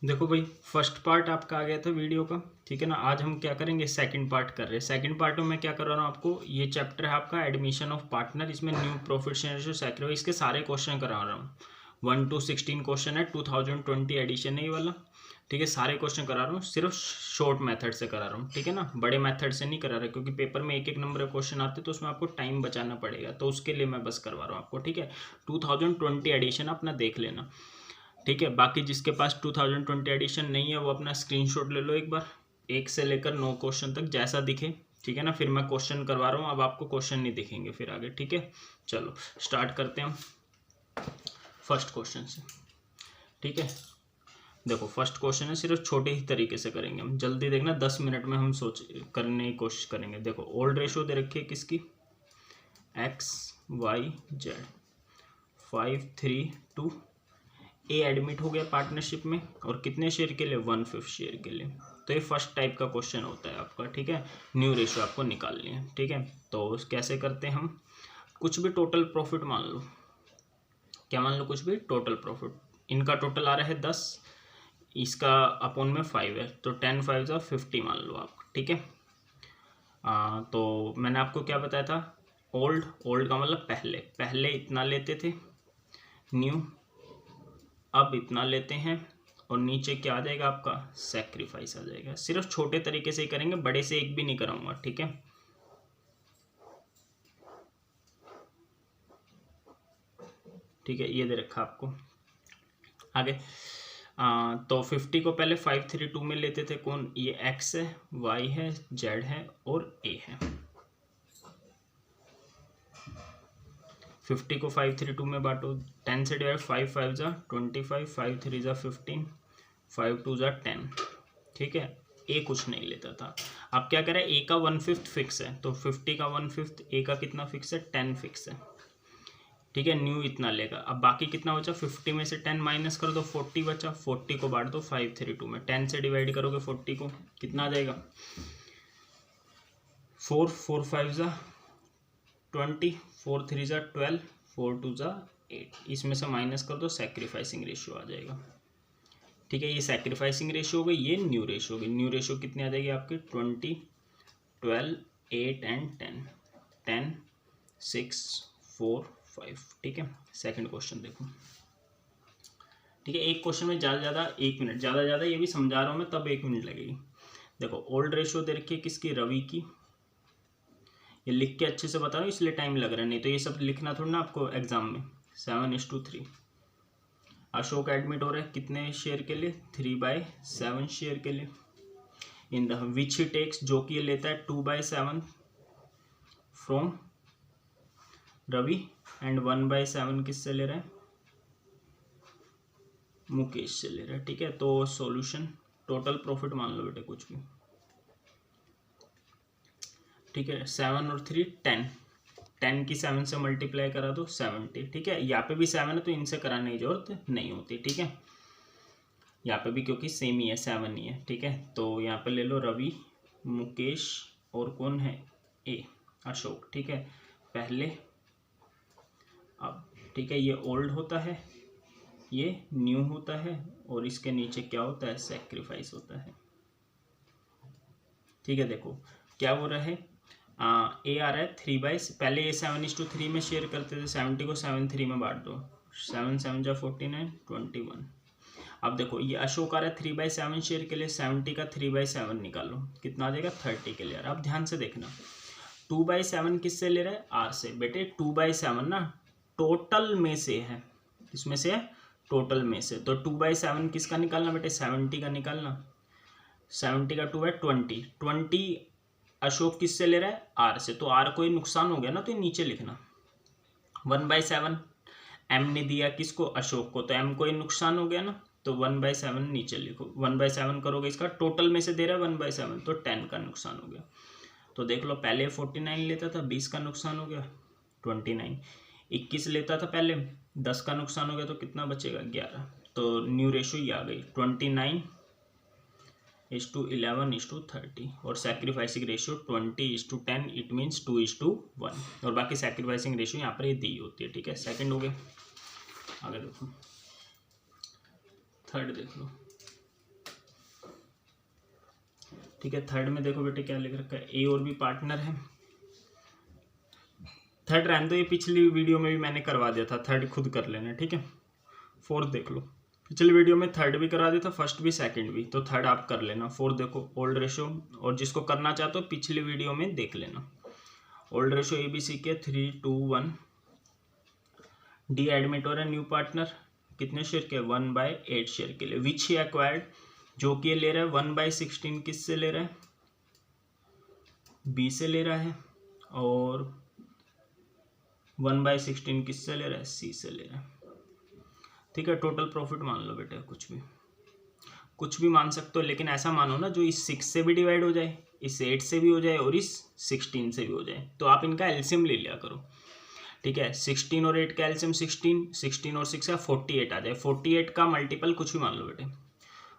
देखो भाई, first part आपका आ गया था वीडियो का, ठीक है ना। आज हम क्या करेंगे, सेकंड पार्ट कर रहे हैं। सेकंड पार्ट में मैं क्या कर रहा हूँ आपको, ये चैप्टर है आपका एडमिशन ऑफ पार्टनर, इसमें new profit share ratio sacrifice इसके सारे क्वेश्चन करा रहा हूँ। 1 to 16 क्वेश्चन है, 2020 एडिशन है ये वाला, ठीक है। सारे क्वेश्चन करा रहा हूँ, सिर्फ शॉर्ट मेथड से करा रहा हूँ, ठीक है ना। बड़े मेथड से नहीं करा रहा, क्योंकि पेपर में एक एक नंबर के क्वेश्चन आते तो उसमें आपको टाइम बचाना पड़ेगा, तो उसके लिए मैं बस करवा रहा हूँ आपको, ठीक है। 2020 एडिशन अपना देख लेना, ठीक है। बाकी जिसके पास 2020 एडिशन नहीं है वो अपना स्क्रीनशॉट ले लो एक बार, 1 से लेकर 9 क्वेश्चन तक जैसा दिखे, ठीक है ना। फिर मैं क्वेश्चन करवा रहा हूँ, अब आपको क्वेश्चन नहीं दिखेंगे फिर आगे, ठीक है। चलो स्टार्ट करते हैं हम फर्स्ट क्वेश्चन से, ठीक है। देखो फर्स्ट क्वेश्चन है, सिर्फ छोटे ही तरीके से करेंगे हम, जल्दी देखना, 10 मिनट में हम सोच करने की कोशिश करेंगे। देखो ओल्ड रेशो दे रखी है किसकी, एक्स वाई जेड, 5 3 2। ए एडमिट हो गया पार्टनरशिप में, और कितने शेयर के लिए, 1/5 शेयर के लिए। तो ये फर्स्ट टाइप का क्वेश्चन होता है आपका, ठीक है। न्यू रेशियो आपको निकालनी है, ठीक है। तो कैसे करते हैं हम, कुछ भी टोटल प्रॉफिट मान लो, क्या मान लो, कुछ भी टोटल प्रॉफिट। इनका टोटल आ रहा है 10, इसका अपॉन में 5 है, तो 10 5 50 मान लो आप, ठीक है। तो मैंने आपको क्या बताया था, ओल्ड, ओल्ड का मतलब पहले, पहले इतना लेते थे, न्यू अब इतना लेते हैं, और नीचे क्या आ जाएगा आपका, सैक्रिफाइस आ जाएगा। सिर्फ छोटे तरीके से ही करेंगे, बड़े से एक भी नहीं कराऊंगा, ठीक है। ठीक है, ये दे रखा आपको आगे। तो 50 को पहले 5 3 2 में लेते थे, कौन, ये एक्स है, वाई है, जेड है और ए है। 50 को 5 3 2 में बांटो, 10 से डिवाइड, 5 5 जा 25, 5 3 जा 15, 5 2 जा 10, ठीक है। ए कुछ नहीं लेता था। अब क्या करें, ए का 1/5 फिक्स है, तो 50 का 1/5, ए का कितना फिक्स है, 10 फिक्स है, ठीक है। न्यू इतना लेगा। अब बाकी कितना बचा, 50 में से 10 माइनस कर दो, 40 बचा, 40 को बांट दो 5 3 2 में, 10 से डिवाइड करोगे 40 को, कितना आ जाएगा, 4 4 5 जा 20, 4 3 जा 12, 4 2 जा 8, इसमें से माइनस कर दो, सैक्रिफाइसिंग रेशियो आ जाएगा, ठीक है। ये सैक्रिफाइसिंग रेशियो हो गई, ये न्यू रेशियो हो गई। न्यू रेशियो कितनी आ जाएगी आपकी, 20 12 8 एंड 10, 10 6 4 5, ठीक है। सेकंड क्वेश्चन देखो, ठीक है। एक क्वेश्चन में ज़्यादा 1 मिनट, ज़्यादा ये भी समझा रहा हूँ मैं, तब 1 मिनट लगेगी। देखो ओल्ड रेशियो दे रखी है किसकी, रवि की। ये लिख के अच्छे से बता रहा हूँ इसलिए टाइम लग रहा है, नहीं तो ये सब लिखना थोड़ा ना आपको एग्जाम में। 7:3। अशोक एडमिट हो रहा है कितने शेयर के लिए, 3/7 शेयर के लिए। In the which he takes, जो कि ये लेता है 2/7 फ्रॉम रवि, एंड 1/7 किससे ले रहा है, मुकेश से ले रहा है, ठीक है। तो सॉल्यूशन, टोटल प्रॉफिट मान लो बेटे कुछ भी, ठीक है। 7 और 3 10, 10 की 7 से मल्टीप्लाई करा दो 70, ठीक है। यहाँ पे भी 7 है तो इनसे कराने की जरूरत नहीं होती, ठीक है। यहाँ पे भी क्योंकि सेम ही है, 7 ही है, ठीक है। तो यहाँ पे ले लो रवि, मुकेश और कौन है, ए अशोक, ठीक है। पहले, अब, ठीक है। ये ओल्ड होता है, ये न्यू होता है, और इसके नीचे क्या होता है, सैक्रिफाइस होता है, ठीक है। देखो क्या हो रहा है, ए आ रहा है 3/, पहले ये 7:3 में शेयर करते थे, 70 को 7 3 में बांट दो, 7 7 जा 49 21। अब देखो ये अशोक आ रहा है 3/7 शेयर के लिए, 70 का 3/7 निकालो, कितना आ जाएगा, 30 के लिए। अब ध्यान से देखना, 2/7 किससे ले रहा है, आर से। बेटे 2/7 ना टोटल में से है, किसमें से है, टोटल में से। तो 2/7 किसका निकालना बेटे, 70 का निकालना। 70 का 2 है 20, 20 अशोक किससे ले रहा है, आर से। तो आर कोई नुकसान हो गया ना, तो ये नीचे लिखना। 1/7 एम ने दिया किसको, अशोक को, तो एम कोई नुकसान हो गया ना, तो 1/7 नीचे लिखो। 1/7 करोगे, इसका टोटल में से दे रहा है 1/7, तो 10 का नुकसान हो गया। तो देख लो, पहले 49 लेता था, 20 का नुकसान हो गया, 29। 21 लेता था पहले, 10 का नुकसान हो गया, तो कितना बचेगा, 11। तो न्यू रेशो ये आ गई 29:11:30, और सैक्रिफाइसिंग रेशियो 20:10, इट मीन्स 2:1, और बाकी सैक्रिफाइसिंग रेशियो यहाँ पर ये दी होती है, ठीक है। सेकंड हो गया, आगे देखो, थर्ड देख लो। ठीक है। थर्ड में देखो बेटे क्या लिख रखा है, ए और बी पार्टनर है। थर्ड रहने दो, ये पिछली वीडियो में भी मैंने करवा दिया था, थर्ड खुद कर लेना, ठीक है। फोर्थ देख लो, पिछली वीडियो में थर्ड भी करा दिया था, फर्स्ट भी सेकंड भी, तो थर्ड आप कर लेना। फोर्थ देखो ओल्ड रेशो, और जिसको करना चाहते हो पिछली वीडियो में देख लेना। ओल्ड रेशो ABC के 3:1। डी एडमिट हो रहा है न्यू पार्टनर, कितने शेयर के, 1/8 शेयर के लिए। विच ही एक्वायर्ड, जो कि ले रहा है 1/16 किससे ले रहा है, बी से ले रहा है, और 1/16 किससे ले रहा है, सी से ले रहा है, ठीक है। टोटल प्रॉफिट मान लो बेटे, कुछ भी मान सकते हो, लेकिन ऐसा मानो ना जो इस 6 से भी डिवाइड हो जाए, इस 8 से भी हो जाए, और इस 16 से भी हो जाए, तो आप इनका एलसीएम ले लिया करो, ठीक है। 16 और 8 का एलसीएम 16 और 6 का 48 आ जाए। 48 का मल्टीपल कुछ भी मान लो बेटे,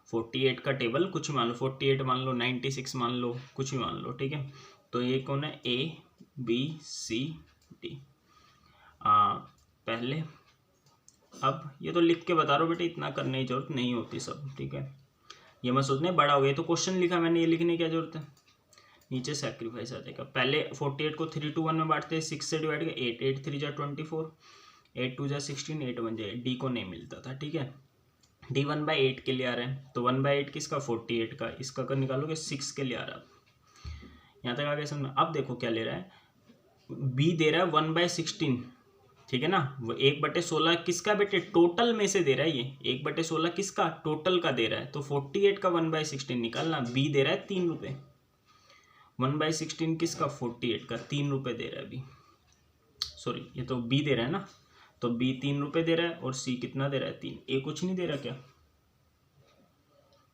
48 का टेबल कुछ भी मान लो, 48 मान लो, 96 मान लो, कुछ भी मान लो, ठीक है। तो ये कौन है, ABCD। पहले, अब ये तो लिख के बता रहा हूँ बेटे, इतना करने की जरूरत नहीं होती सब, ठीक है। ये मैं सोचने बड़ा हो गया तो क्वेश्चन लिखा मैंने, ये लिखने की क्या जरूरत है। नीचे सैक्रिफाइस आ जाएगा। पहले 48 को 3:1 में बांटते हैं, 6 से डिवाइड किया, 8 8 3 जा 24, 8 2 जा 16, 8 1 जा, डी को नहीं मिलता था, ठीक है। डी 1/8 के लिए आ रहे हैं, तो 1/8 किसका, 48 का, इसका कर निकालोगे 6 के लिए आ रहा है। यहाँ तक आ गया समझ। अब देखो क्या ले रहा है, बी दे रहा है 1/16, ठीक है ना। वो 1/16 किसका बेटे, टोटल में से दे रहा है, ये 1/16 किसका, टोटल का दे रहा है, तो 48 का 1/16 निकालना। बी दे रहा है 3 रुपये, 1/16 किसका, 48 का, 3 रुपये दे रहा है बी, सॉरी ये तो बी दे रहा है ना, तो बी 3 रुपये दे रहा है, और सी कितना दे रहा है, 3। ए कुछ नहीं दे रहा क्या,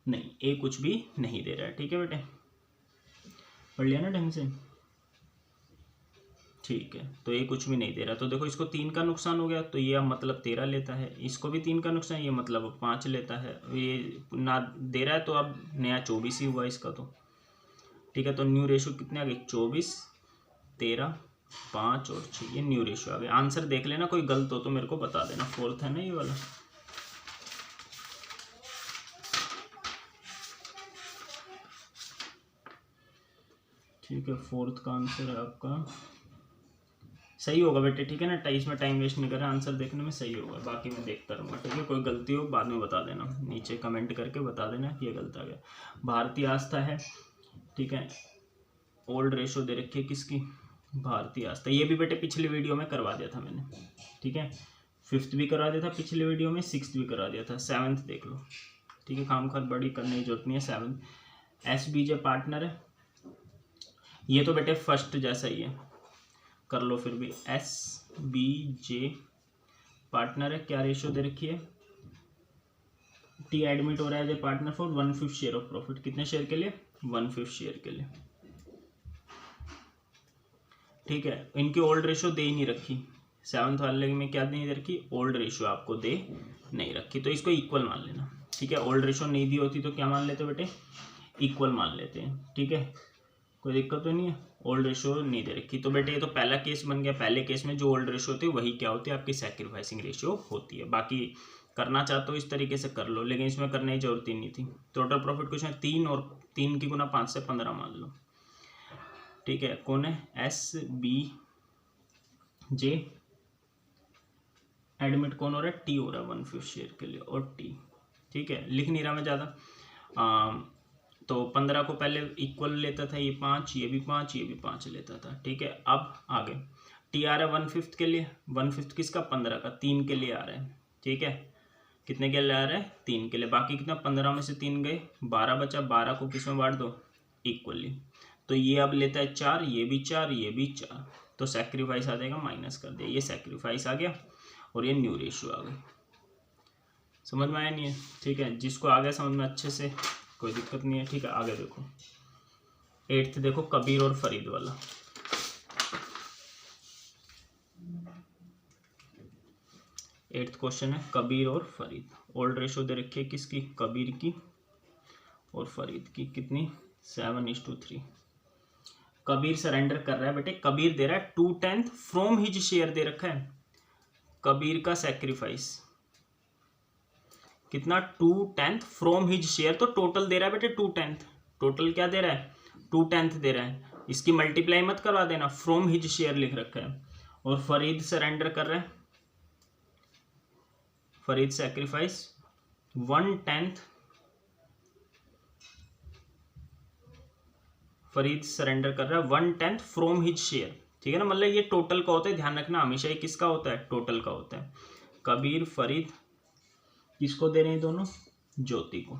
नहीं, ए कुछ भी नहीं दे रहा है, ठीक है बेटे, पढ़ लिया ना ढंग से, ठीक है। तो ये कुछ भी नहीं दे रहा, तो देखो इसको 3 का नुकसान हो गया, तो ये अब मतलब 13 लेता है, इसको भी 3 का नुकसान, ये मतलब 5 लेता है, ये ना दे रहा है, तो अब नया 24 ही हुआ इसका, तो ठीक है। तो न्यू रेशो कितने आ गए, 24, 13, 5 और 6, ये न्यू रेशो आ गए। आंसर देख लेना, कोई गलत हो तो मेरे को बता देना। फोर्थ है ना ये वाला, ठीक है। फोर्थ का आंसर है आपका, सही होगा बेटे, ठीक है ना। इसमें टाइम वेस्ट नहीं कर रहा, आंसर देखने में सही होगा, बाकी मैं देखता रहूँगा, ठीक है। कोई गलती हो बाद में बता देना, नीचे कमेंट करके बता देना कि ये गलत आ गया। भारतीय आस्था है, ठीक है। ओल्ड रेशो दे रखी है किसकी, भारतीय आस्था, ये भी बेटे पिछली वीडियो में करवा दिया था मैंने, ठीक है। 5th भी करवा दिया था पिछली वीडियो में, 6th भी करवा दिया था, 7th देख लो, ठीक है। काम कर बड़ी करने की जरूरत नहीं है। 7th SBJ पार्टनर है, ये तो बेटे फर्स्ट जैसा ही है, कर लो फिर भी। SBJ पार्टनर है, क्या रेशियो दे रखी है, टी एडमिट हो रहा है partner for 1/5 share of profit, कितने शेयर के लिए, 1/5 शेयर के लिए, ठीक है। इनकी ओल्ड रेशियो दे ही नहीं रखी, 7th वाले में क्या दे नहीं रखी, ओल्ड रेशियो आपको दे नहीं रखी, तो इसको इक्वल मान लेना, ठीक है। ओल्ड रेशियो नहीं दी होती तो क्या मान लेते बेटे, इक्वल मान लेते हैं, ठीक है। कोई दिक्कत तो नहीं है, ओल्ड रेशियो नहीं दे रखी, तो बेटे ये तो पहला केस बन गया। पहले केस में जो ओल्ड रेशियो होती है वही क्या होती है, आपकी सैक्रिफाइसिंग रेशियो होती है। बाकी करना चाहते हो इस तरीके से कर लो, लेकिन इसमें करने की जरूरत ही नहीं थी। टोटल प्रॉफिट कुछ है 3, और 3 की गुना 5 से 15 मान लो, ठीक है। कौन है, SBJ एडमिट कौन हो रहा है, टी हो रहा है 1/5 शेयर के लिए, और टी, ठीक है। लिख नहीं रहा मैं ज़्यादा, तो 15 को पहले इक्वल लेता था, ये 5, ये भी 5, ये भी 5 लेता था, ठीक है। अब आगे टी आ रहा है 1/5 के लिए, 1/5 किसका, 15 का, 3 के लिए आ रहा है, ठीक है। कितने के लिए आ रहा है, 3 के लिए, बाकी कितना, 15 में से 3 गए, 12 बचा, 12 को किस में बांट दो, इक्वली, तो ये अब लेता है 4, ये भी 4, ये भी 4, तो सैक्रिफाइस आ जाएगा, माइनस कर दिया, ये सैक्रिफाइस आ गया, और ये न्यू रेशियो आ गई। समझ में आया नहीं है, ठीक है। जिसको आ गया समझ में अच्छे से, कोई दिक्कत नहीं है, ठीक है। आगे देखो 8th देखो, कबीर और फरीद वाला, 8th क्वेश्चन है कबीर और फरीद। ओल्ड रेशो दे रखी है किसकी, कबीर की और फरीद की, कितनी, 7:3। कबीर सरेंडर कर रहा है बेटे, कबीर दे रहा है 2/10 फ्रॉम हिज शेयर दे रखा है, कबीर का सैक्रिफाइस कितना, 2/10 फ्रॉम हिज शेयर, तो टोटल दे रहा है बेटे 2/10, टोटल क्या दे रहा है 2/10 दे रहा है, इसकी मल्टीप्लाई मत करवा देना, फ्रॉम हिज शेयर लिख रखा है। और फरीद सरेंडर कर रहा है, फरीद सैक्रिफाइस 1/10, फरीद सरेंडर कर रहा है 1/10 फ्रॉम हिज शेयर, ठीक है ना। मतलब ये टोटल का होता है, ध्यान रखना हमेशा ये किसका होता है, टोटल का होता है। कबीर फरीद किसको दे रहे हैं दोनों, ज्योति को,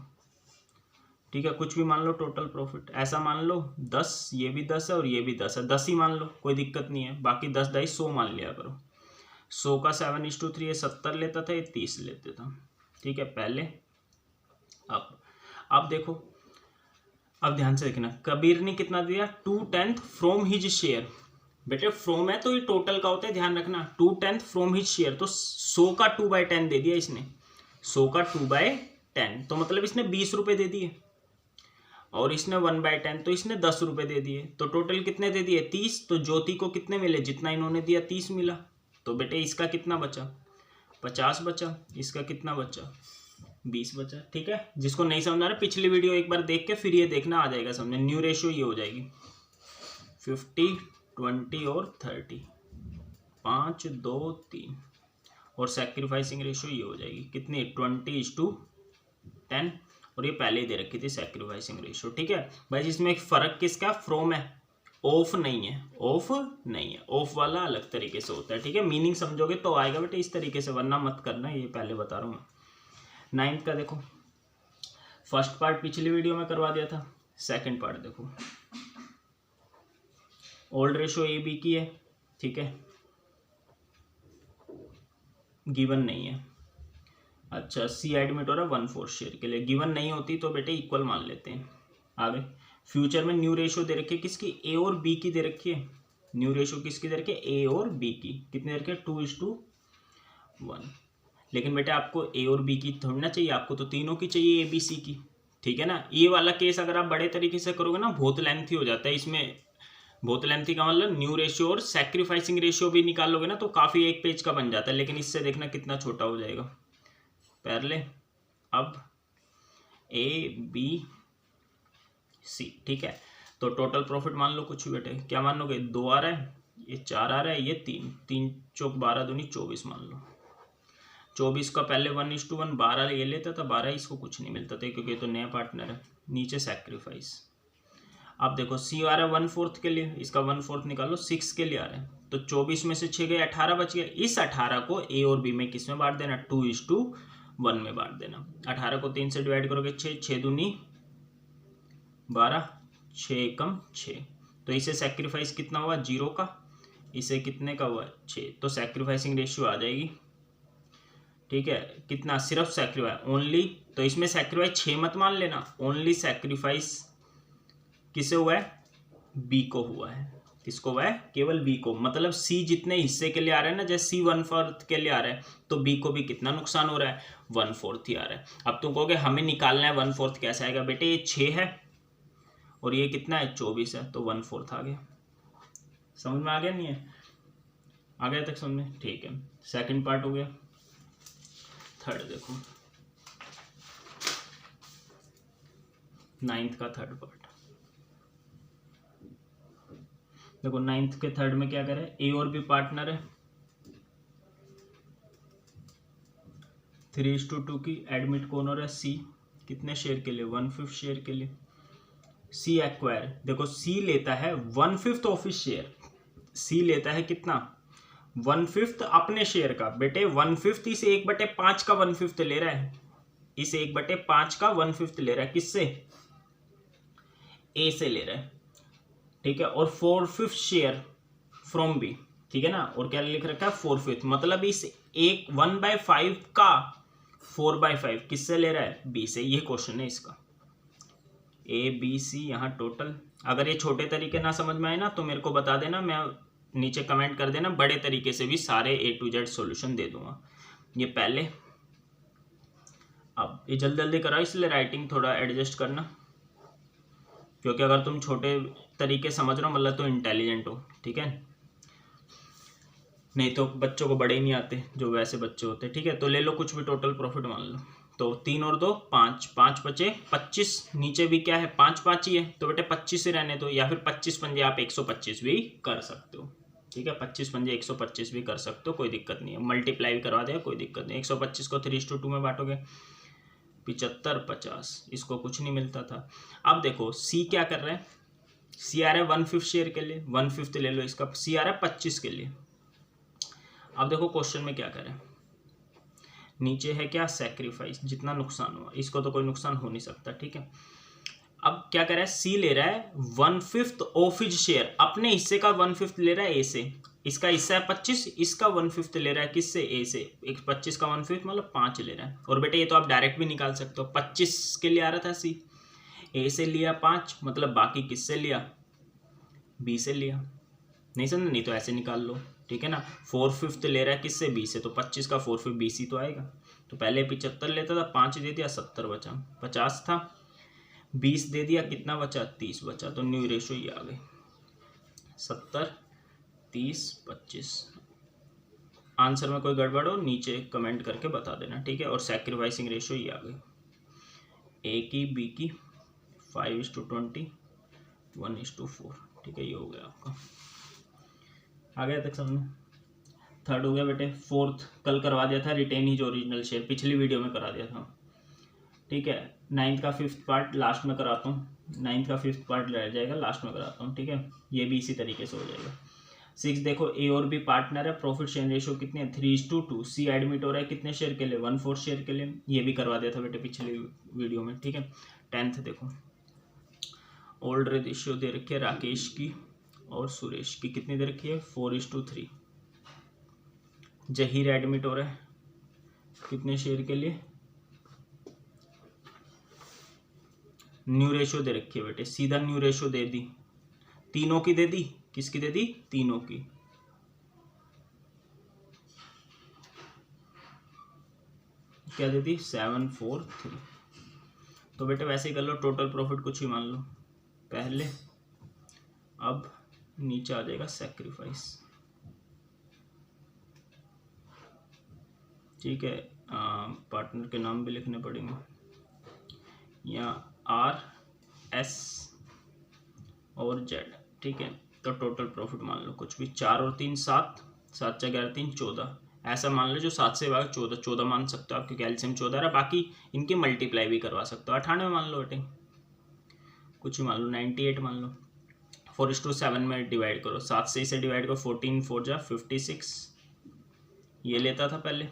ठीक है। कुछ भी मान लो टोटल प्रॉफिट, ऐसा मान लो 10, ये भी 10 है और ये भी 10 है, 10 ही मान लो, कोई दिक्कत नहीं है। बाकी 10 ढाई 100 मान लिया करो। 100 का 7:3 ये 70 लेता था, ये 30 लेते था, ठीक है पहले। अब देखो, अब ध्यान से देखना, कबीर ने कितना दिया 2/10 फ्रॉम हिज शेयर। बेटे फ्रॉम है तो ये टोटल का होता है, ध्यान रखना। 2/10 फ्रॉम हिज शेयर, तो 100 का 2/10 दे दिया इसने, 100 का 2/10, तो मतलब इसने 20 रुपये दे दिए। और इसने 1/10 तो इसने 10 रुपये दे दिए, तो टोटल कितने दे दिए 30। तो ज्योति को कितने मिले, जितना इन्होंने दिया 30 मिला। तो बेटे इसका कितना बचा 50 बचा, इसका कितना बचा 20 बचा, ठीक है। जिसको नहीं समझ आ रहा पिछली वीडियो एक बार देख के फिर ये देखना, आ जाएगा समझ। न्यू रेशियो ये हो जाएगी 50, 20 और 30, 5, 2, 3। और सैक्रिफाइसिंग रेशियो ये हो जाएगी कितनी 20:10, और ये पहले ही दे रखी थी सैक्रिफाइसिंग रेशियो, ठीक है भाई। जिसमें एक फ़र्क किसका, फ्रॉम है, ऑफ नहीं है, ऑफ नहीं है। ऑफ वाला अलग तरीके से होता है, ठीक है। मीनिंग समझोगे तो आएगा बेटे इस तरीके से, वरना मत करना, ये पहले बता रहा हूँ मैं। 9th का देखो, फर्स्ट पार्ट पिछली वीडियो में करवा दिया था, सेकंड पार्ट देखो। ओल्ड रेशियो ए बी की है, ठीक है, गिवन नहीं है। अच्छा सी एडमिट हो रहा है 1/4 शेयर के लिए, गिवन नहीं होती तो बेटे इक्वल मान लेते हैं। आगे फ्यूचर में न्यू रेशियो दे रखी है किसकी, ए और बी की दे रखी है। न्यू रेशियो किसकी दे रखी है, ए और बी की, कितने दे रखे 2:1। लेकिन बेटे आपको ए और बी की थोड़ी ना चाहिए, आपको तो तीनों की चाहिए, ए बी सी की, ठीक है ना। ये वाला केस अगर आप बड़े तरीके से करोगे ना बहुत लेंथी हो जाता है। इसमें बहुत लेंथी का मतलब न्यू रेशियो और सैक्रिफाइसिंग रेशियो भी निकालोगे ना तो काफ़ी एक पेज का बन जाता है, लेकिन इससे देखना कितना छोटा हो जाएगा। पहले अब ए बी सी, ठीक है। तो टोटल प्रॉफिट मान लो कुछ बेटे, क्या मान लोगे 2 आ रहा है, ये 4 आ रहा है, ये 3 चौक 12 दूनी 24 मान लो। 24 का पहले 1:1 12 ये लेता था, 12 इसको कुछ नहीं मिलता था क्योंकि ये तो नया पार्टनर है। नीचे सैक्रिफाइस, अब देखो सी आ रहा है 1/4 के लिए, इसका 1/4 निकालो, 6 के लिए आ रहा है। तो 24 में से 6 गए, 18 बच गया। इस 18 को ए और बी में किस में बांट देना, 2:1 में बांट देना। 18 को 3 से डिवाइड करोगे 6 दूनी 12, 6 एकम 6। तो इसे सैक्रिफाइस कितना हुआ 0 का, इसे कितने का हुआ 6, तो सैक्रिफाइसिंग रेशियो आ जाएगी, ठीक है। कितना, सिर्फ सैक्रिफाइस ओनली, तो इसमें सैक्रिफाइस 6 मत मान लेना, ओनली सैक्रिफाइस किसे हुआ है, बी को हुआ है। किसको हुआ है, केवल बी को। मतलब सी जितने हिस्से के लिए आ रहा है ना, जैसे सी 1/4 के लिए आ रहा है तो बी को भी कितना नुकसान हो रहा है, 1/4 ही आ रहा है। अब तुम कहोगे हमें निकालना है 1/4 कैसे आएगा, बेटे ये 6 है और ये कितना है 24 है, तो 1/4 आ गया। समझ में आ गया नहीं है, आ गया तक समझ में, ठीक है। सेकंड पार्ट हो गया। थर्ड देखो, 9th का थर्ड पार्ट देखो। 9th के थर्ड में क्या करे, ए और बी पार्टनर है, 3:2 की एडमिट कौन हो रहा है, सी। कितने शेयर के लिए, 1/5 शेयर के लिए। सी एक्वायर, देखो सी लेता है 1/5 ऑफिस शेयर। सी लेता है कितना 1/5 अपने शेयर का, बेटे 1/5 इस 1/5 का 1/5 ले रहा है, इस 1/5 का 1/5 ले रहा है, किससे, ए से ले रहा है, ठीक है। और 4/5 शेयर फ्रॉम बी, ठीक है ना। और क्या लिख रखा है 4/5, मतलब इस 1/5 का 4/5 किससे ले रहा है, बी से। ये क्वेश्चन है इसका, ए बी सी यहाँ टोटल। अगर ये छोटे तरीके ना समझ में आए ना तो मेरे को बता देना, मैं नीचे कमेंट कर देना, बड़े तरीके से भी सारे A to Z सॉल्यूशन दे दूंगा। ये पहले, अब ये जल्दी जल्दी कराओ इसलिए राइटिंग थोड़ा एडजस्ट करना, क्योंकि अगर तुम छोटे तरीके समझ रहे हो मतलब तो इंटेलिजेंट हो, ठीक है। नहीं तो बच्चों को बड़े ही नहीं आते जो वैसे बच्चे होते, ठीक है। तो ले लो कुछ भी टोटल प्रॉफिट मान लो, तो 3 और 2 5, 5 बचे 25, नीचे भी क्या है 5 5 ही है, तो बेटे 25 ही रहने दो, या फिर 25 पंजे आप 125 भी कर सकते हो। ठीक है, 25 पंजे 125 भी कर सकते हो, कोई दिक्कत नहीं है, मल्टीप्लाई भी करवा देगा कोई दिक्कत नहीं। 125 को 3:2 में बांटोगे 75 50, इसको कुछ नहीं मिलता था। अब देखो सी क्या कर रहा है, सी आ रहा है 1/5 शेयर के लिए, 1/5 ले लो इसका, सी आ रहा है 25 के लिए। अब देखो क्वेश्चन में क्या करें, नीचे है क्या सैक्रिफाइस, जितना नुकसान हुआ, इसको तो कोई नुकसान हो नहीं सकता। ठीक है, अब क्या कर रहा है, सी ले रहा है 1/5 ऑफ हिज शेयर, अपने हिस्से का 1/5 ले रहा है ए से, इसका हिस्सा है 25, इसका 1/5 ले रहा है किससे, ए से, 25 का 1/5 मतलब 5 ले रहा है। और बेटे ये तो आप डायरेक्ट भी निकाल सकते हो, 25 के लिए आ रहा था सी, ए से लिया 5, मतलब बाकी किससे लिया, बी से लिया, नहीं समझ, नहीं तो ऐसे निकाल लो। ठीक है ना, 4/5 ले रहा है किससे, बी से, तो 25 का 4/5 BC तो आएगा। तो पहले 75 लेता था, 5 दे दिया 70 बचा, 50 था 20 दे दिया, कितना बचा 30 बचा, तो न्यू रेशो ये आ गई 70 30 25। आंसर में कोई गड़बड़ हो नीचे कमेंट करके बता देना। ठीक है, और सैक्रिफाइसिंग रेशो ये आ गई, ए की बी की 5:20 1:4। ठीक है, ये हो गया आपका, आ गया तक समझ। थर्ड हो गया बेटे, फोर्थ कल करवा दिया था, रिटेन हिज ओरिजिनल शेयर, पिछली वीडियो में करा दिया था। ठीक है, 9th का 5th पार्ट लास्ट में कराता हूँ, 9th का 5th पार्ट रह जाएगा, लास्ट में कराता हूँ। ठीक है, ये भी इसी तरीके से हो जाएगा। 6 देखो, ए और बी पार्टनर है, प्रॉफिट शेयर रेशियो कितनी है 3:2, सी एडमिट हो रहा है कितने शेयर के लिए 1/4 शेयर के लिए, ये भी करवा दिया था बेटे पिछली वीडियो में। ठीक है, 10th देखो, ओल्ड रेशियो दे रखी है राकेश की और सुरेश की, कितनी दे रखी है 4:3। जहीर एडमिट हो रहा है कितने शेयर के लिए, न्यू रेशियो दे रखी है बेटे, सीधा न्यू रेशियो दे दी, तीनों की दे दी, किसकी दे दी, तीनों की। क्या दे दी 743। तो बेटे वैसे ही कर लो, टोटल प्रॉफिट कुछ ही मान लो पहले, अब नीचे आ जाएगा सैक्रिफाइस। ठीक है, पार्टनर के नाम भी लिखने पड़ेंगे, यहाँ RS और Z। ठीक है, तो टोटल प्रॉफिट मान लो कुछ भी, 4 और 3 7, 7 × 11 3 14, ऐसा मान लो जो 7 से भाग 14, 14 मान सकते हो आप, क्योंकि एलसीएम 14 है, बाकी इनकी मल्टीप्लाई भी करवा सकते हो। 98 मान लो बेटे, कुछ ही मान लो, 98 मान लो। 4:7 में डिवाइड करो, 7 से इसे डिवाइड करो, 14 4 जा 56, ये लेता था पहले,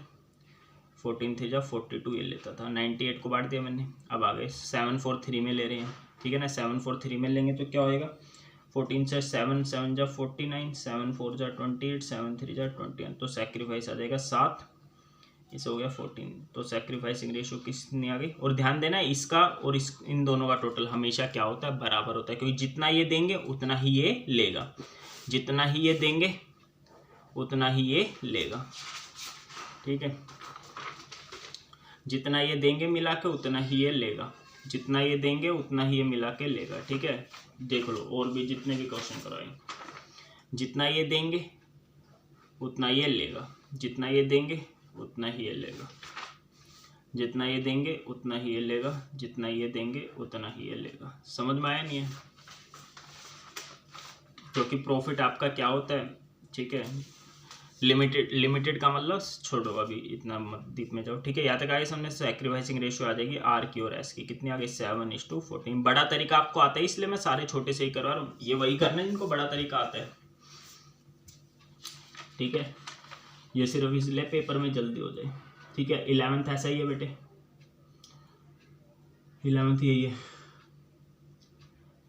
14 3 जा 42 ये लेता था, 98 को बांट दिया मैंने। अब आ गए 743 में ले रहे हैं। ठीक है ना, 743 में लेंगे तो क्या होएगा, 14 से 7 7 जा 49, 7 4 जा 28, 7 3 जा 21, तो सैक्रिफाइस आ जाएगा 7, इसे हो गया 14। तो सैक्रिफाइसिंग रेशियो कितनी आ गई, और ध्यान देना इसका और इस इन दोनों का टोटल हमेशा क्या होता है, बराबर होता है, क्योंकि जितना ये देंगे उतना ही ये लेगा, जितना ही ये देंगे उतना ही ये लेगा। ठीक है, जितना ये देंगे मिला के उतना ही ये लेगा, जितना ये देंगे उतना ही ये मिला के लेगा। ठीक है, देख लो और भी जितने भी क्वेश्चन कराए, जितना ये देंगे उतना ये लेगा, जितना ये देंगे उतना ही ये लेगा, जितना ये देंगे उतना ही ये लेगा, जितना ये देंगे उतना ही ये लेगा। समझ में आया नहीं है, क्योंकि प्रॉफिट आपका क्या होता है। ठीक है, लिमिटेड का मतलब छोड़ो, अभी इतना मत डीप में जाओ। ठीक है, यहाँ तक आगे सामने सैक्रिफाइसिंग रेशियो आ जाएगी R की और S की, कितनी आ गई 7:14। बड़ा तरीका आपको आता है, इसलिए मैं सारे छोटे से ही करवा रहा हूँ, ये वही करना है जिनको बड़ा तरीका आता है। ठीक है, ये सिर्फ इसलिए पेपर में जल्दी हो जाए। ठीक है, 11th ऐसा ही है बेटे, 11th यही है,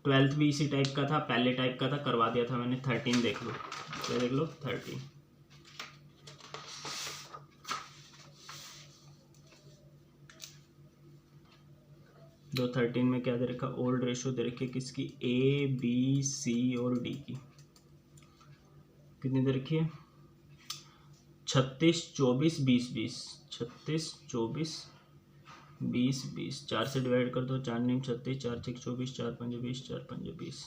12th भी इसी टाइप का था, पहले टाइप का था, करवा दिया था मैंने। 13 देख लो, क्या देख लो 13, जो 13 में क्या दे रखा, ओल्ड रेशियो दे रखी है किसकी, A B C और D की, कितनी दे रखी है 36 24 20 20, 36 24 20 20, 4 से डिवाइड कर दो, 4 9 36, 4 6 24, 4 5 20, 4 5 20।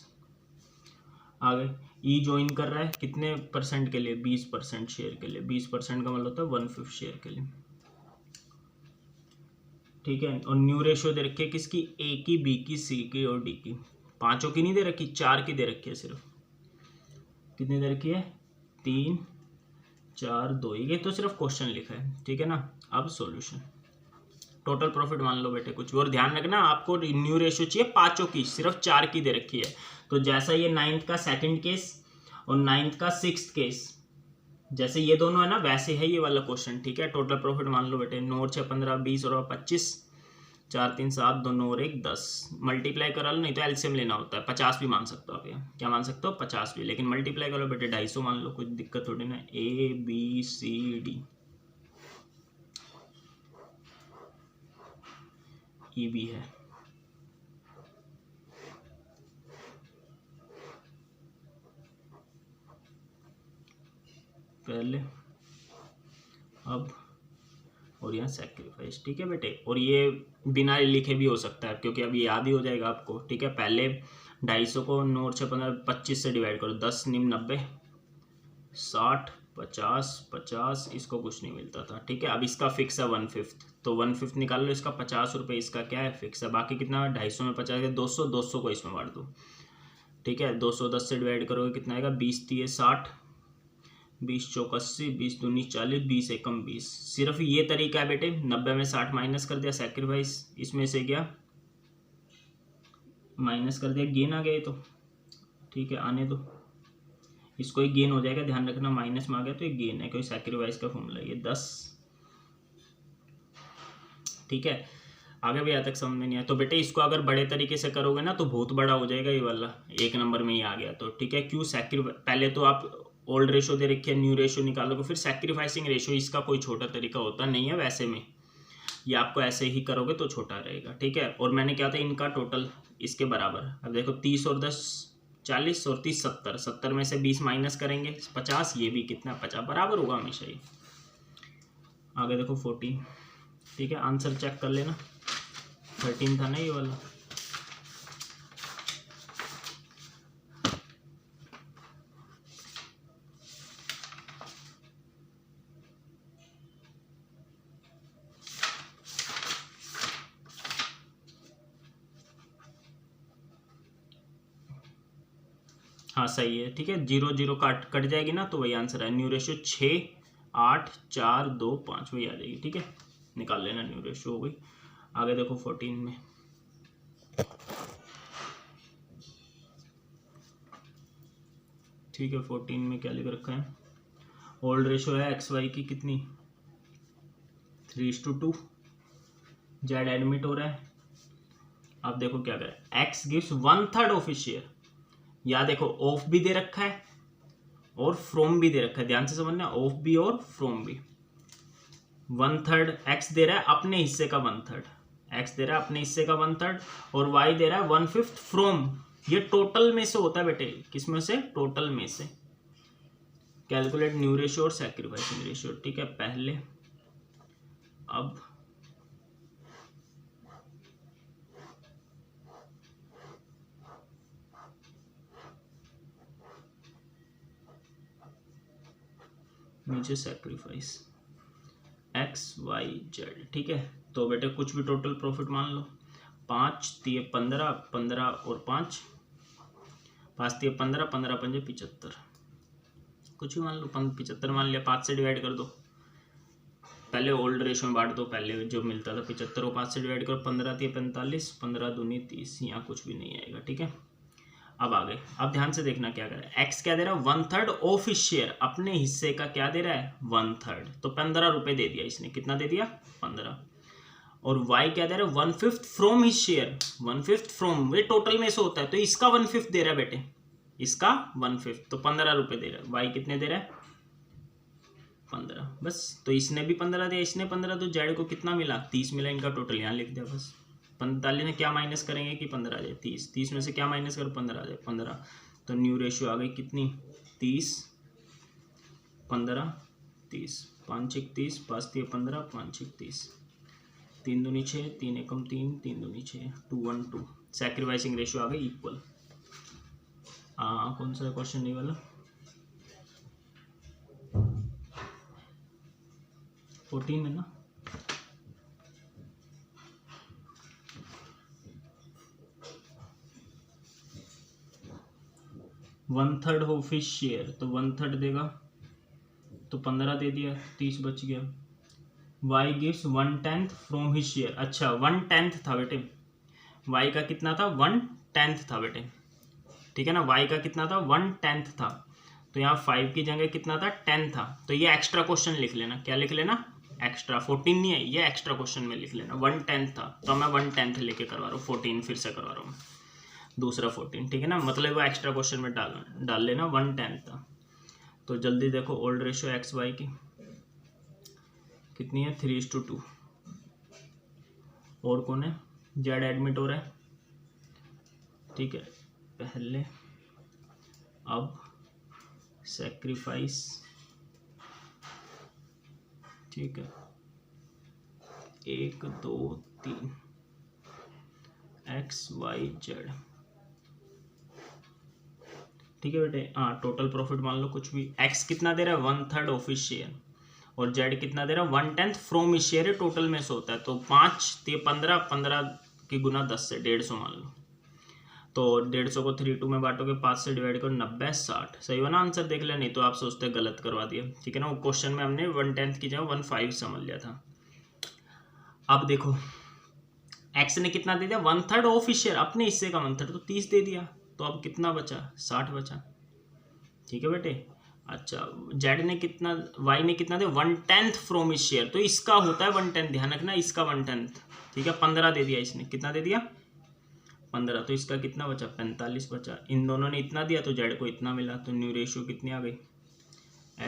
आगे ई ज्वाइन कर रहा है कितने परसेंट के लिए, 20% शेयर के लिए, 20% का मतलब होता है 1/5 शेयर के लिए। ठीक है। और न्यू रेशियो दे रखी है किसकी, ए की, बी की, सी की और डी की। पांचों की नहीं दे रखी, 4 की दे रखी है सिर्फ। कितनी दे रखी है, 3 4 2, ये तो सिर्फ क्वेश्चन लिखा है, ठीक है ना। अब सॉल्यूशन, टोटल प्रॉफिट मान लो बेटे कुछ भी, और ध्यान रखना आपको न्यू रेशियो चाहिए पांचों की, सिर्फ 4 की दे रखी है। तो जैसा ये 9th का सेकंड केस और 9th का 6th केस, जैसे ये दोनों है ना, वैसे है ये वाला क्वेश्चन, ठीक है। टोटल प्रॉफिट मान लो बेटे 9 6 15 20 और 25, 4 3 7 2 9 और 1 10, मल्टीप्लाई करा लो, नहीं तो एलसीएम लेना होता है, 50 भी मान सकते हो आप, यहाँ क्या मान सकते हो, 50 भी, लेकिन मल्टीप्लाई करो बेटे 250 मान लो, कुछ दिक्कत थोड़ी ना। ए बी सी डी, ई भी है, पहले, अब, और यहाँ सैक्रिफाइस, ठीक है बेटे। और ये बिना लिखे भी हो सकता है, क्योंकि अभी याद ही हो जाएगा आपको, ठीक है। पहले 250 को 9 6 15 25 से डिवाइड करो, 10 निम 90, 60 50 50, इसको कुछ नहीं मिलता था, ठीक है। अब इसका फिक्स है 1/5, तो 1/5 निकाल लो, इसका 50 रुपये इसका क्या है, फिक्स है। बाकी कितना, 250 में 50 है 200, 200 को इसमें बांट दो, ठीक है। 210 से डिवाइड करोगे कितना आएगा, 20 3 60, 20 चौक 80, 20 दूनी 40, 20 एकम 20। सिर्फ ये तरीका है बेटे, 90 में 60 माइनस कर दिया, सैक्रिफाइस इसमें से गया, माइनस कर दिया, गेन आ गया, तो ठीक है, आने दो, इसको एक गेन हो जाएगा, ध्यान रखना, माइनस में आ गया तो एक गेन है, कोई सैक्रिफाइस का फॉर्मूला, ये 10, ठीक है। आगे भी यहाँ तक समझ में नहीं आया तो बेटे इसको अगर बड़े तरीके से करोगे ना तो बहुत बड़ा हो जाएगा ये वाला, एक नंबर में ही आ गया तो, ठीक है। क्यों, पहले तो आप ओल्ड रेशो दे रखी है, न्यू रेशो निकालोगे, फिर सैक्रिफाइसिंग रेशो, इसका कोई छोटा तरीका होता नहीं है वैसे में, ये आपको ऐसे ही करोगे तो छोटा रहेगा, ठीक है। और मैंने क्या था, इनका टोटल इसके बराबर, अब देखो 30 और 10 40 और 30 70, 70 में से 20 माइनस करेंगे 50, ये भी कितना 50, बराबर होगा हमेशा ही। आगे देखो 14, ठीक है, आंसर चेक कर लेना, 13 था ना ये वाला। हाँ सही है, ठीक है, 0 0 कट जाएगी ना तो वही आंसर है। न्यू रेशियो 6 8 4 2 5 वही आ जाएगी, ठीक है, निकाल लेना, न्यू रेशियो हो गई। आगे देखो 14 में, ठीक है, 14 में क्या लिख रखा है, ओल्ड रेशियो है एक्स वाई की कितनी, 3:2, जेड एडमिट हो रहा है। अब देखो क्या करें, x gives 1/3 of his share, या देखो ऑफ भी दे रखा है और फ्रॉम भी दे रखा है, ध्यान से समझना, ऑफ भी और फ्रॉम भी। 1/3 एक्स दे रहा है अपने हिस्से का 1/3, एक्स दे रहा है अपने हिस्से का 1/3, और वाई दे रहा है 1/5 फ्रॉम, ये टोटल में से होता है बेटे, किसमें से, टोटल में से। कैलकुलेट न्यू रेशियो और सैक्रिफाइसिंग रेशियो, ठीक है, पहले, अब, नीचे सैक्रिफाइस, एक्स वाई जेड, ठीक है। तो बेटे कुछ भी टोटल प्रॉफिट मान लो, 5 3 15 15 और 5 5 3 15 15 5 75, कुछ भी मान लो, 75 मान लिया, 5 से डिवाइड कर दो, पहले ओल्ड रेशो में बांट दो, पहले जो मिलता था 75 को 5 से डिवाइड करो, 15 3 45, 15 दूनी 30, यहाँ कुछ भी नहीं आएगा, ठीक है। अब आ गए, अब ध्यान से देखना क्या कर रहा है, एक्स क्या दे रहा है, 1/3 ऑफ हिज शेयर, अपने हिस्से का क्या दे रहा है, 1/3, तो 15 रुपए दे दिया इसने, कितना दे दिया, 15। और वाई क्या दे रहा है, 1/5 फ्रॉम हिज शेयर, 1/5 फ्रॉम, ये टोटल में से होता है, तो इसका 1/5 दे रहा है बेटे, इसका 1/5, तो 15 रुपए दे रहा है। वाई कितने दे रहा है, 15, बस। तो इसने भी 15 दिया, इसने 15, तो जेड को कितना मिला, 30 मिला, इनका टोटल यहाँ लिख दिया बस। 45 में क्या माइनस करेंगे कि 15 आ जाए, 30, 30 में से क्या माइनस करो, 15 आ जाए, 15, तो न्यू रेशियो आ गई कितनी, 30 15 30, 5 1 30, 5 3 15, 5 1 30, 3 दूनी 6, 3 एकम 3, 3 दूनी 6, 2 1 2, सैक्रिफाइसिंग रेशियो आ गई इक्वल। कौन सा क्वेश्चन नहीं वाला, 14 है ना, 1/3 ऑफ हिज शेयर, तो 1/3 देगा तो 15 दे दिया, 30 बच गया। Y gives 1/10 from his share, अच्छा 1/10 था बेटे, वाई का कितना था 1/10 था बेटे, ठीक है ना, वाई का कितना था 1/10 था, तो यहाँ 5 की जगह कितना था 10 था, तो ये एक्स्ट्रा क्वेश्चन लिख लेना, क्या लिख लेना एक्स्ट्रा, 14 नहीं है ये, एक्स्ट्रा क्वेश्चन में लिख लेना 1/10 था, तो मैं 1/10 लेके करवा रहा हूँ, 14 फिर से करवा रहा हूँ, दूसरा 14, ठीक है ना, मतलब वो एक्स्ट्रा क्वेश्चन में डाल लेना 1/10 था। तो जल्दी देखो ओल्ड रेशियो एक्स वाई की कितनी है 3:2, और कौन है जेड एडमिट हो रहा है, ठीक है, पहले अब सैक्रिफाइस, ठीक है 1 2 3 एक्स वाई जेड, ठीक है बेटे, हाँ टोटल प्रॉफिट मान लो कुछ भी, एक्स कितना दे रहा है 1/3 ऑफ हिज शेयर, और जेड कितना दे रहा है 1/10 फ्रॉम हिज शेयर, टोटल में से होता है, तो 5 तो 15, 15 की गुना 10 से 150 मान लो, तो 150 को 3/2 में बांटोगे, 5 से डिवाइड करो 90 60, सही हो ना आंसर, देख लिया, नहीं तो आप सोचते गलत करवा दिया, ठीक है ना, वो क्वेश्चन में हमने 1/10 की जगह 1/5 समझ लिया था। अब देखो एक्स ने कितना दे दिया 1/3 ऑफ हिज शेयर, अपने हिस्से का 1/3 तो 30 दे दिया, तो अब कितना बचा 60 बचा, ठीक है बेटे। अच्छा जेड ने कितना, वाई ने कितना दिया 1/10 फ्रॉम हिज शेयर, तो इसका होता है 1/10, ध्यान रखना इसका 1/10, ठीक है 15 दे दिया इसने, कितना दे दिया 15, तो इसका कितना बचा 45 बचा, इन दोनों ने इतना दिया तो जेड को इतना मिला, तो न्यू रेशियो कितनी आ गई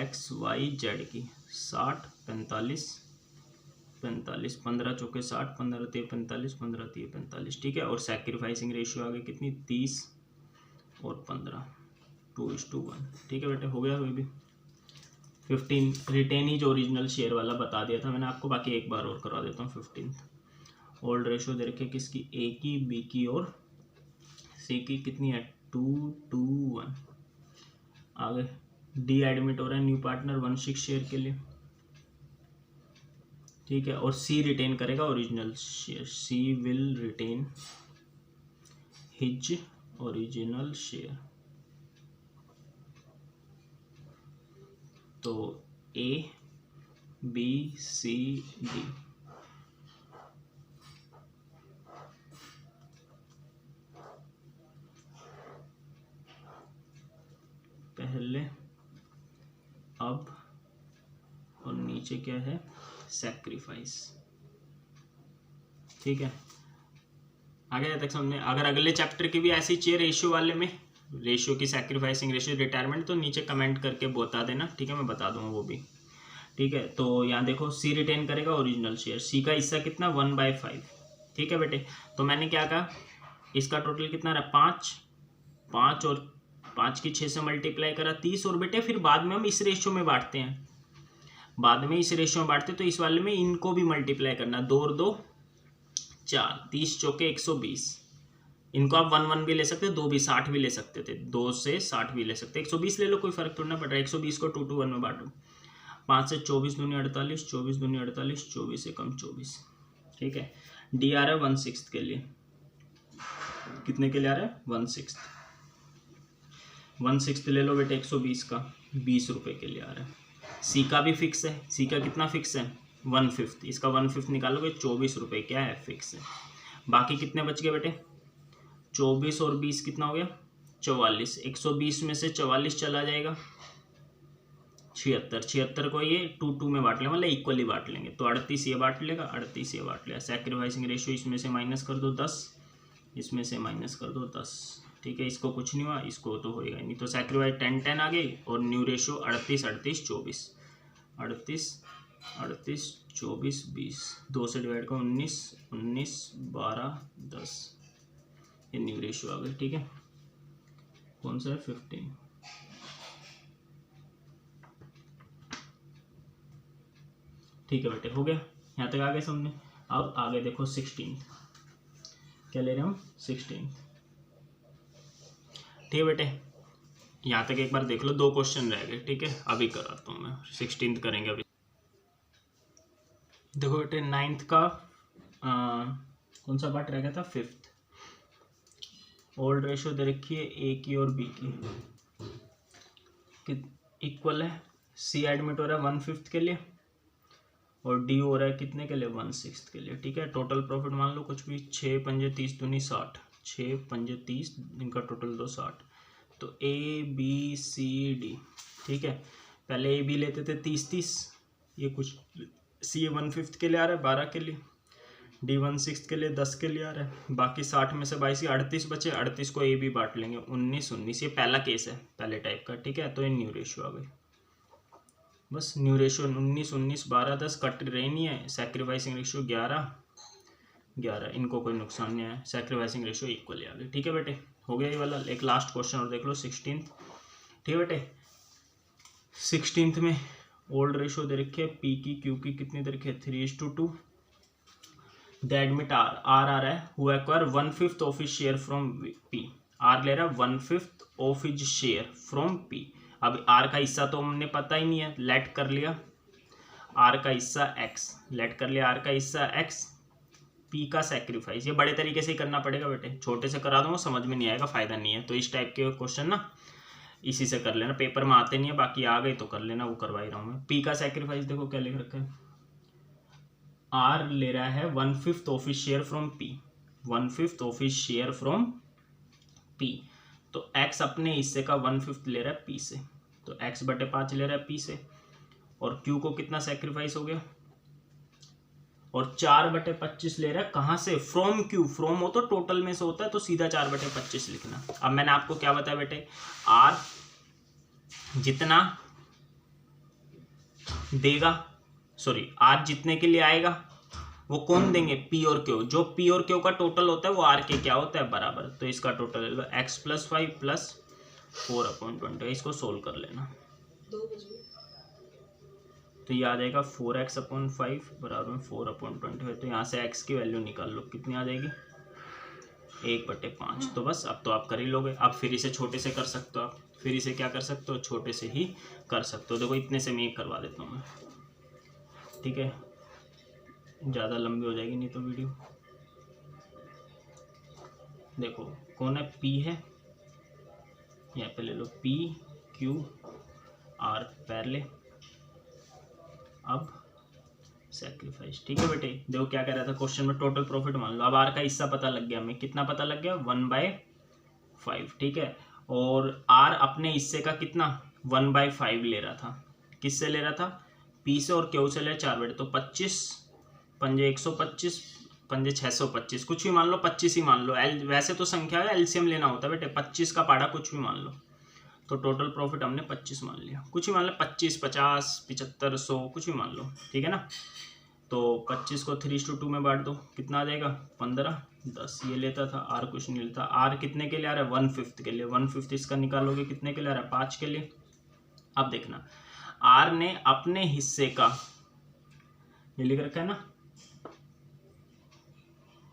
एक्स वाई जेड की 60 45 45, 15 चौके 60, 15 ते 45, 15 ते 45, ठीक है, और सैक्रिफाइसिंग रेशियो आ गई कितनी 30 और 15 2:1, ठीक है बेटे, हो गया अभी भी। 15 रिटेन इज ओरिजिनल शेयर वाला बता दिया था मैंने आपको, बाकी एक बार और करवा देता हूँ। 15 ओल्ड रेशियो दे रखे किसकी, ए की बी की और सी की, कितनी है 2:1, आगे डी एडमिट हो रहा है न्यू पार्टनर 1/6 शेयर के लिए, ठीक है, और सी रिटेन करेगा original share, C will retain his original share, तो ए बी सी डी, पहले अब और नीचे क्या है सैक्रिफाइस, ठीक है, आ गया तक समझने। अगर अगले चैप्टर की भी ऐसी चाहिए रेशियो वाले में, रेशियो की सैक्रिफाइसिंग रेशियो रिटायरमेंट, तो नीचे कमेंट करके बता देना, ठीक है, मैं बता दूंगा वो भी, ठीक है। तो यहाँ देखो सी रिटेन करेगा ओरिजिनल शेयर, सी का हिस्सा कितना 1/5, ठीक है बेटे, तो मैंने क्या कहा इसका टोटल कितना रहा 5 5 और 5 की 6 से मल्टीप्लाई करा 30, और बेटे फिर बाद में हम इस रेशियो में बांटते हैं, बाद में इस रेशियो में बांटते, तो इस वाले में इनको भी मल्टीप्लाई करना, 2 और 2 4, 30 चौके 120, इनको आप 1 भी ले सकते हो, 2 भी 60 भी ले सकते थे, 2 से 60 भी ले सकते, 120 ले लो, कोई फर्क थोड़ा ना पड़ रहा है, 120 को 2 to 1 में बांटो, 5 से 24 दूनी 48, 24 दूनी 48, 24 से कम 24, ठीक है, डी आ रहा है 1/6 के लिए, कितने के लिए आ रहा है 1/6, 1/6 ले लो बेटे 120 का 20 रुपये के लिए आ रहा है, सी का भी फिक्स है, सी का कितना फिक्स है 1/5, इसका 1/5 निकालोगे 24 रुपये क्या है फिक्स है, बाकी कितने बच गए बेटे 24 और 20 कितना हो गया 44, 120 में से 44 चला जाएगा 76, 76 को ये 2 में बांट लेंगे, मतलब इक्वली बांट लेंगे, तो 38 ये बांट लेगा 38 ये बांट लेगा, सैक्रिफाइसिंग रेशियो इसमें से माइनस कर दो 10, इसमें से माइनस कर दो 10, ठीक है, इसको कुछ नहीं हुआ, इसको तो होएगा नहीं, तो सैक्रिफाइस 10 आ गई, और न्यू रेशियो 38 38 24, 38 38 24 20, 2 से डिवाइड करो 19 19 12 10, ये न्यू रेशियो आ गई, ठीक है, कौन सा है 15, ठीक है बेटे, हो गया यहाँ तक आ गए समझने। अब आगे देखो 16, क्या ले रहे हम 16, ठीक है बेटे, यहाँ तक एक बार देख लो, 2 क्वेश्चन रह गए, ठीक है, अभी कराता हूँ मैं, 16 करेंगे अभी। देखो बेटे 9th का कौन सा पार्ट रह गया था 5th, ओल्ड रेशियो दे रखी है ए की और बी की, इक्वल है, सी एडमिट हो रहा है 1/5 के लिए और डी हो रहा है कितने के लिए 1/6 के लिए। ठीक है, टोटल प्रॉफिट मान लो कुछ भी, 6 पंजे 30 दूनी 60, 6 पंजे 30, इनका टोटल 2 60। तो ए बी सी डी, ठीक है, पहले ए बी लेते थे 30-30, ये कुछ सी 1/5 के लिए आ रहा है 12 के लिए, डी 1/6 के लिए 10 के लिए आ रहा है, बाकी 60 में से 22 38 बचे, 38 को ए बी बांट लेंगे 19-19। ये पहला केस है, पहले टाइप का। ठीक है, तो ये न्यू रेशियो आ गई, बस न्यू रेशियो 19-19 12-10 कट रही नहीं है, सैक्रिफाइसिंग रेशियो 11-11, इनको कोई नुकसान नहीं है, सैक्रिफाइसिंग रेशियो इक्वल आ गई। ठीक है बेटे, हो गया ये वाला। एक लास्ट क्वेश्चन और देख लो 16th। ठीक है बेटे, 16th में ओल्ड रेशियो दे रखे, पी की क्यू की कितनी दे रखे, 3:2। द एडमिट आर आ रहा है, who acquire 1/5 of his share from P. R ले रहा है 1/5 of his share from P. अब आर का हिस्सा तो हमने पता ही नहीं है, लेट कर लिया आर का हिस्सा एक्स, लेट कर लिया आर का हिस्सा एक्स, पी का सैक्रिफाइस। ये बड़े तरीके से ही करना पड़ेगा बेटे, छोटे से करा दूंगा समझ में नहीं आएगा, फायदा नहीं है। तो इस टाइप के क्वेश्चन ना इसी से कर लेना, पेपर में आते नहीं है, बाकी आ गए तो कर लेना, वो करवा ही रहा हूँ मैं। पी का सैक्रिफाइस देखो क्या लिख रखा है, आर ले रहा है 1/5 of his share from P, 1/5 of his share from P. तो x अपने हिस्से का 1/5 ले रहा है p से, तो x/5 ले रहा है p से, और q को कितना सैक्रिफाइस हो गया, और 4/25 ले रहा है कहाँ से, फ्रॉम q। फ्रॉम हो तो टोटल में से होता है, तो सीधा 4/25 लिखना। अब मैंने आपको क्या बताया बेटे, r जितना देगा, सॉरी r जितने के लिए आएगा वो कौन देंगे, p और q। जो p और q का टोटल होता है वो r के क्या होता है, बराबर। तो इसका टोटल x + 5 + 4/20, इसको सोल्व कर लेना। तो ये आ जाएगा 4x/5 बराबर 4/20। तो यहाँ से x की वैल्यू निकाल लो, कितनी आ जाएगी 1/5। तो बस अब तो आप कर ही लोगे। आप फिर इसे छोटे से कर सकते हो, आप फिर इसे क्या कर सकते हो, छोटे से ही कर सकते हो। देखो इतने से मैं करवा देता हूँ मैं, ठीक है, ज़्यादा लंबी हो जाएगी नहीं तो वीडियो। देखो कौन है, P है, यहाँ पे ले लो P Q R पहले, अब सैक्रिफाइस। ठीक है बेटे, देखो क्या कह रहा था क्वेश्चन में, टोटल प्रॉफिट मान लो। अब R का हिस्सा पता लग गया हमें, कितना पता लग गया 1/5। ठीक है, और R अपने हिस्से का कितना 1/5 ले रहा था, किससे ले रहा था, P से, और Q से ले 4/, तो 25 पंजे 125 पंजे 625, कुछ भी मान लो, 25 ही मान लो। वैसे तो संख्या है, एलसीएम लेना होता है बेटे, 25 का पाड़ा कुछ भी मान लो। तो टोटल प्रॉफिट हमने 25 मान लिया, कुछ भी मान लो, 25 50 75 100 कुछ भी मान लो। ठीक है ना, तो 25 को 3:2 में बांट दो, कितना आ जाएगा 15 10। ये लेता था, आर कुछ नहीं लेता। आर कितने के लिए आ रहा है 1/5 के लिए, 1/5 इसका निकालोगे कितने के लिए आ रहा है 5 के लिए। अब देखना, आर ने अपने हिस्से का, ये लिख रखा है ना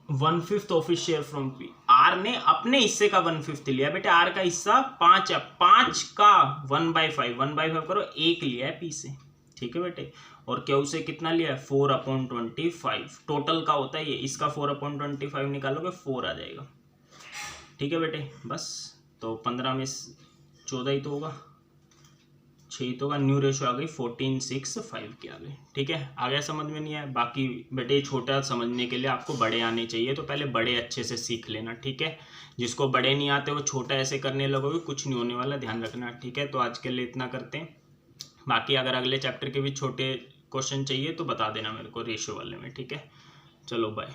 1/5 of his share from P. R ने अपने हिस्से का 1/5 लिया बेटे, आर का हिस्सा 5 है, 5 का 1/5 करो 1 लिया है पी से। ठीक है बेटे, और क्यू से कितना लिया है 4/25, टोटल का होता है ये, इसका 4/25 निकालोगे 4 आ जाएगा। ठीक है बेटे, बस तो 15 में 14 ही तो होगा, 6 तो का न्यू रेशियो आ गई 14:6:5 की आ गई। ठीक है, आ गया समझ में नहीं आया। बाकी बेटे छोटा समझने के लिए आपको बड़े आने चाहिए, तो पहले बड़े अच्छे से सीख लेना। ठीक है, जिसको बड़े नहीं आते वो छोटा ऐसे करने लगोगे, कुछ नहीं होने वाला, ध्यान रखना। ठीक है, तो आज के लिए इतना करते हैं, बाकी अगर अगले चैप्टर के भी छोटे क्वेश्चन चाहिए तो बता देना मेरे को रेशियो वाले में। ठीक है, चलो बाय।